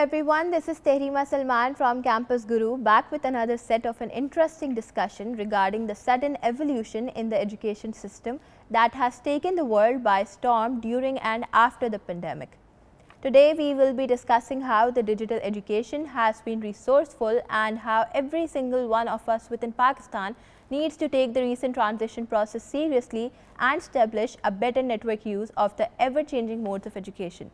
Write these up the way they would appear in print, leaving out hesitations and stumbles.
everyone, this is Tehrima Salman from Campus Guru, back with another set of an interesting discussion regarding the sudden evolution in the education system that has taken the world by storm during and after the pandemic. Today we will be discussing how the digital education has been resourceful and how every single one of us within Pakistan needs to take the recent transition process seriously and establish a better network use of the ever-changing modes of education.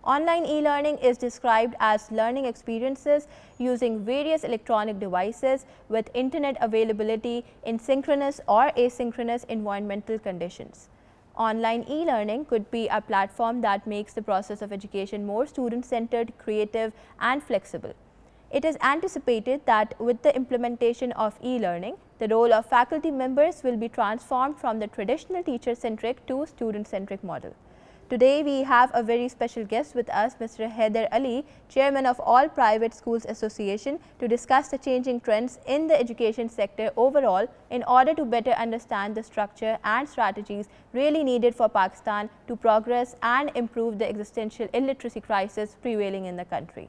Online e-learning is described as learning experiences using various electronic devices with internet availability in synchronous or asynchronous environmental conditions. Online e-learning could be a platform that makes the process of education more student-centered, creative, and flexible. It is anticipated that with the implementation of e-learning, the role of faculty members will be transformed from the traditional teacher-centric to student-centric model. Today we have a very special guest with us, Mr. Haider Ali, Chairman of All Private Schools Association, to discuss the changing trends in the education sector overall in order to better understand the structure and strategies really needed for Pakistan to progress and improve the existential illiteracy crisis prevailing in the country.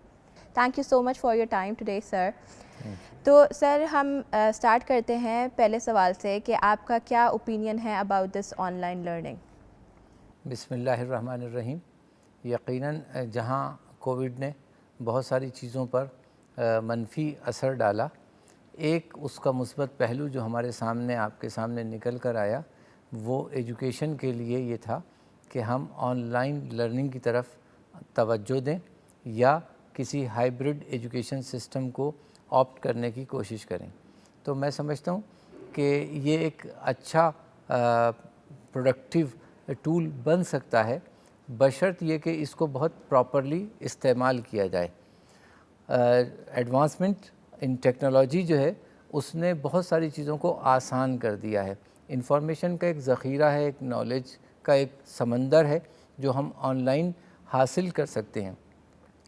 Thank you so much for your time today, sir. تو سر ہم start کرتے ہیں پہلے سوال سے کہ آپ کا کیا اوپینین ہے about this on line learning. بسم اللہ الرحمن الرحیم. یقیناً جہاں کووڈ نے بہت ساری چیزوں پر منفی اثر ڈالا، ایک اس کا مثبت پہلو جو ہمارے سامنے آپ کے سامنے نکل کر آیا وہ ایجوکیشن کے لیے یہ تھا کہ ہم آن لائن لرننگ کی طرف توجہ دیں یا کسی ہائبرڈ ایجوکیشن سسٹم کو آپٹ کرنے کی کوشش کریں. تو میں سمجھتا ہوں کہ یہ ایک اچھا پروڈکٹیو ٹول بن سکتا ہے بشرط یہ کہ اس کو بہت پراپرلی استعمال کیا جائے. ایڈوانسمنٹ ان ٹیکنالوجی جو ہے اس نے بہت ساری چیزوں کو آسان کر دیا ہے. انفارمیشن کا ایک ذخیرہ ہے، ایک نالج کا ایک سمندر ہے جو ہم آن لائن حاصل کر سکتے ہیں،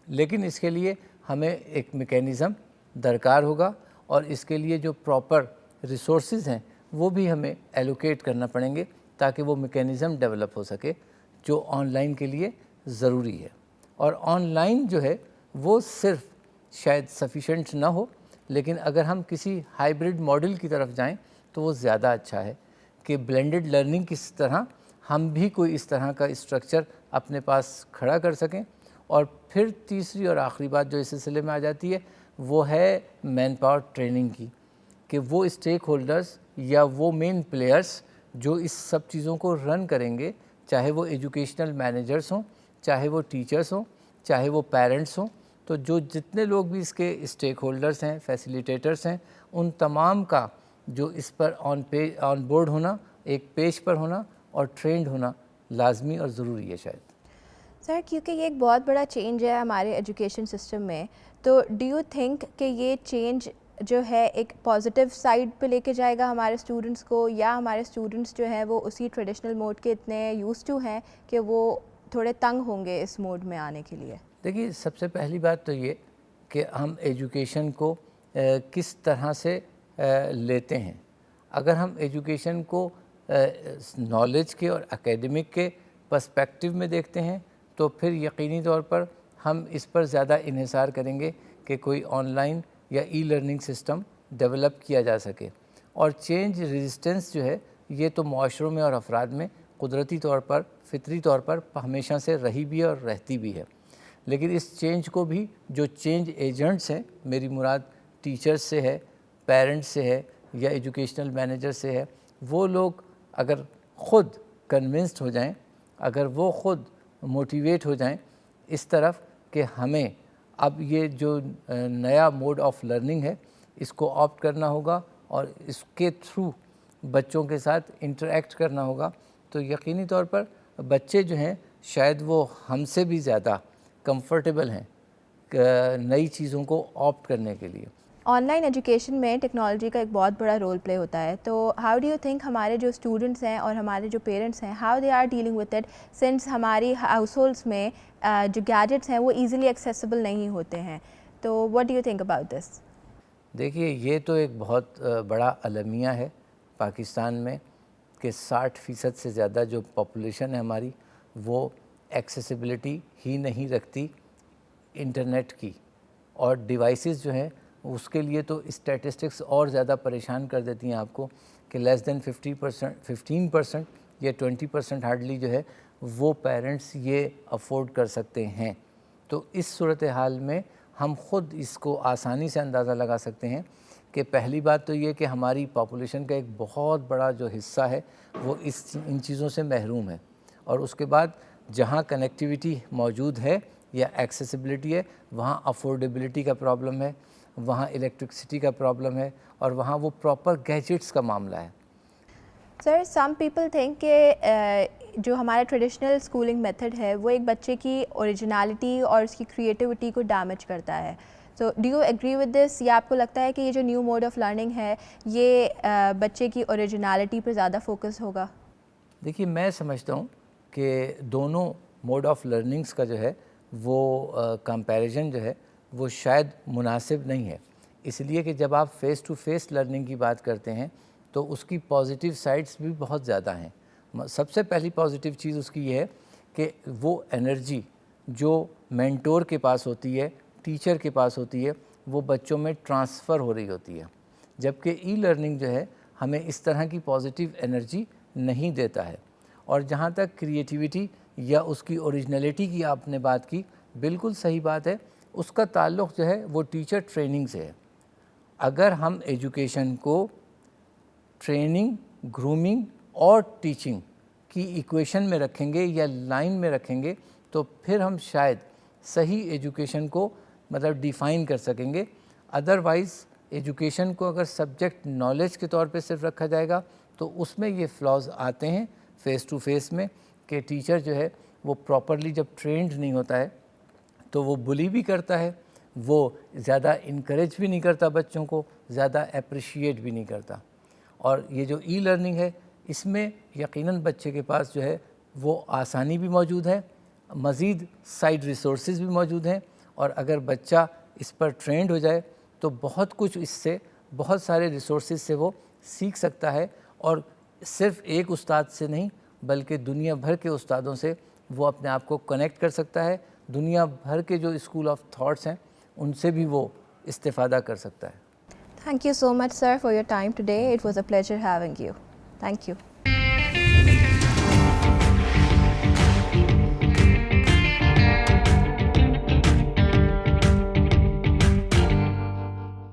لیکن اس کے لیے ہمیں ایک میکینزم درکار ہوگا اور اس کے لیے جو پراپر ریسورسز ہیں وہ بھی ہمیں ایلوکیٹ کرنا پڑیں گے تاکہ وہ میکینزم ڈیولپ ہو سکے جو آن لائن کے لیے ضروری ہے. اور آن لائن جو ہے وہ صرف شاید سفیشینٹ نہ ہو، لیکن اگر ہم کسی ہائبرڈ ماڈل کی طرف جائیں تو وہ زیادہ اچھا ہے کہ بلینڈڈ لرننگ کس طرح ہم بھی کوئی اس طرح کا اسٹرکچر اپنے پاس کھڑا کر سکیں. اور پھر تیسری اور آخری بات جو اس سلسلے میں آ جاتی ہے وہ ہے مین پاور ٹریننگ کی، کہ وہ اسٹیک ہولڈرز یا وہ مین پلیئرز جو اس سب چیزوں کو رن کریں گے، چاہے وہ ایجوکیشنل مینیجرز ہوں، چاہے وہ ٹیچرز ہوں، چاہے وہ پیرنٹس ہوں، تو جو جتنے لوگ بھی اس کے اسٹیک ہولڈرز ہیں، فیسیلیٹیٹرز ہیں، ان تمام کا جو اس پر آن بورڈ ہونا، ایک پیج پر ہونا اور ٹرینڈ ہونا لازمی اور ضروری ہے. شاید سر کیونکہ یہ ایک بہت بڑا چینج ہے ہمارے ایجوکیشن سسٹم میں، تو ڈو یو تھنک کہ یہ چینج جو ہے ایک پازیٹیو سائڈ پہ لے کے جائے گا ہمارے اسٹوڈنٹس کو، یا ہمارے اسٹوڈنٹس جو ہیں وہ اسی ٹریڈیشنل موڈ کے اتنے یوز ٹو ہیں کہ وہ تھوڑے تنگ ہوں گے اس موڈ میں آنے کے لیے؟ دیکھیے، سب سے پہلی بات تو یہ کہ ہم ایجوکیشن کو کس طرح سے لیتے ہیں. اگر ہم ایجوکیشن کو نالج کے اور اکیڈمک کے پرسپیکٹیو میں دیکھتے ہیں تو پھر یقینی طور پر ہم اس پر زیادہ انحصار کریں گے کہ کوئی آن لائن یا ای لرننگ سسٹم ڈیولپ کیا جا سکے. اور چینج ریزسٹنس جو ہے یہ تو معاشروں میں اور افراد میں قدرتی طور پر، فطری طور پر ہمیشہ سے رہی بھی ہے اور رہتی بھی ہے. لیکن اس چینج کو بھی جو چینج ایجنٹس ہیں، میری مراد ٹیچرز سے ہے، پیرنٹس سے ہے یا ایجوکیشنل مینیجر سے ہے، وہ لوگ اگر خود کنونسڈ ہو جائیں، اگر وہ خود موٹیویٹ ہو جائیں اس طرف کہ ہمیں اب یہ جو نیا موڈ آف لرننگ ہے اس کو آپٹ کرنا ہوگا اور اس کے تھرو بچوں کے ساتھ انٹریکٹ کرنا ہوگا، تو یقینی طور پر بچے جو ہیں شاید وہ ہم سے بھی زیادہ کمفرٹیبل ہیں نئی چیزوں کو آپٹ کرنے کے لیے. آن لائن ایجوکیشن میں ٹیکنالوجی کا ایک بہت بڑا رول پلے ہوتا ہے، تو ہاؤ ڈو یو تھنک ہمارے جو اسٹوڈنٹس ہیں اور ہمارے جو پیرنٹس ہیں، how they are dealing with it, since ہماری ہاؤس ہولڈس میں جو گیجٹس ہیں وہ ایزیلی ایکسیسیبل نہیں ہوتے ہیں، تو what do you think about this? دیکھیے، یہ تو ایک بہت بڑا المیہ ہے پاکستان میں کہ 60% سے زیادہ جو پاپولیشن ہے ہماری وہ ایکسیسیبلٹی ہی نہیں رکھتی انٹرنیٹ کی اور ڈیوائسز جو ہیں اس کے لیے تو اسٹیٹسٹکس اور زیادہ پریشان کر دیتی ہیں آپ کو کہ لیس دین 15% یا 20% ہارڈلی جو ہے وہ پیرنٹس یہ افورڈ کر سکتے ہیں. تو اس صورتحال میں ہم خود اس کو آسانی سے اندازہ لگا سکتے ہیں کہ پہلی بات تو یہ کہ ہماری پاپولیشن کا ایک بہت بڑا جو حصہ ہے وہ ان چیزوں سے محروم ہے, اور اس کے بعد جہاں کنیکٹیویٹی موجود ہے یا ایکسیسیبلٹی ہے وہاں افورڈیبلٹی کا پرابلم ہے, وہاں الیکٹرکسٹی کا پرابلم ہے, اور وہاں وہ پراپر گیجٹس کا معاملہ ہے. سر سم پیپل تھنک کہ جو ہمارا ٹریڈیشنل اسکولنگ میتھڈ ہے وہ ایک بچے کی اوریجنالٹی اور اس کی کریٹیوٹی کو ڈیمیج کرتا ہے. So do you agree with this, یا آپ کو لگتا ہے کہ یہ جو نیو موڈ آف لرننگ ہے یہ بچے کی اوریجنالٹی پہ زیادہ فوکس ہوگا؟ دیکھیے میں سمجھتا ہوں کہ دونوں موڈ آف لرننگس کا جو ہے وہ کمپیریزن جو ہے وہ شاید مناسب نہیں ہے, اس لیے کہ جب آپ فیس ٹو فیس لرننگ کی بات کرتے ہیں تو اس کی پازیٹیو سائڈس بھی بہت زیادہ ہیں. سب سے پہلی پازیٹیو چیز اس کی یہ ہے کہ وہ انرجی جو مینٹور کے پاس ہوتی ہے, ٹیچر کے پاس ہوتی ہے, وہ بچوں میں ٹرانسفر ہو رہی ہوتی ہے, جبکہ ای لرننگ جو ہے ہمیں اس طرح کی پازیٹیو انرجی نہیں دیتا ہے. اور جہاں تک کریٹیوٹی یا اس کی اوریجنلٹی کی آپ نے بات کی, بالکل صحیح بات ہے, اس کا تعلق جو ہے وہ ٹیچر ٹریننگ سے ہے. اگر ہم ایجوکیشن کو ٹریننگ, گرومنگ اور ٹیچنگ کی ایکویشن میں رکھیں گے یا لائن میں رکھیں گے تو پھر ہم شاید صحیح ایجوکیشن کو ڈیفائن کر سکیں گے. ادروائز ایجوکیشن کو اگر سبجیکٹ نالج کے طور پہ صرف رکھا جائے گا تو اس میں یہ فلاز آتے ہیں فیس ٹو فیس میں کہ ٹیچر جو ہے وہ پراپرلی جب ٹرینڈ نہیں ہوتا ہے تو وہ بلی بھی کرتا ہے, وہ زیادہ انکریج بھی نہیں کرتا بچوں کو, زیادہ اپریشیٹ بھی نہیں کرتا. اور یہ جو ای لرننگ ہے اس میں یقیناً بچے کے پاس جو ہے وہ آسانی بھی موجود ہے, مزید سائڈ ریسورسز بھی موجود ہیں, اور اگر بچہ اس پر ٹرینڈ ہو جائے تو بہت کچھ اس سے, بہت سارے ریسورسز سے وہ سیکھ سکتا ہے, اور صرف ایک استاد سے نہیں بلکہ دنیا بھر کے استادوں سے وہ اپنے آپ کو کنیکٹ کر سکتا ہے, دنیا بھر کے جو اسکول آف تھاٹس ہیں ان سے بھی وہ استفادہ کر سکتا ہے. Thank you so much, sir, for your time today. It was a pleasure having you. Thank you.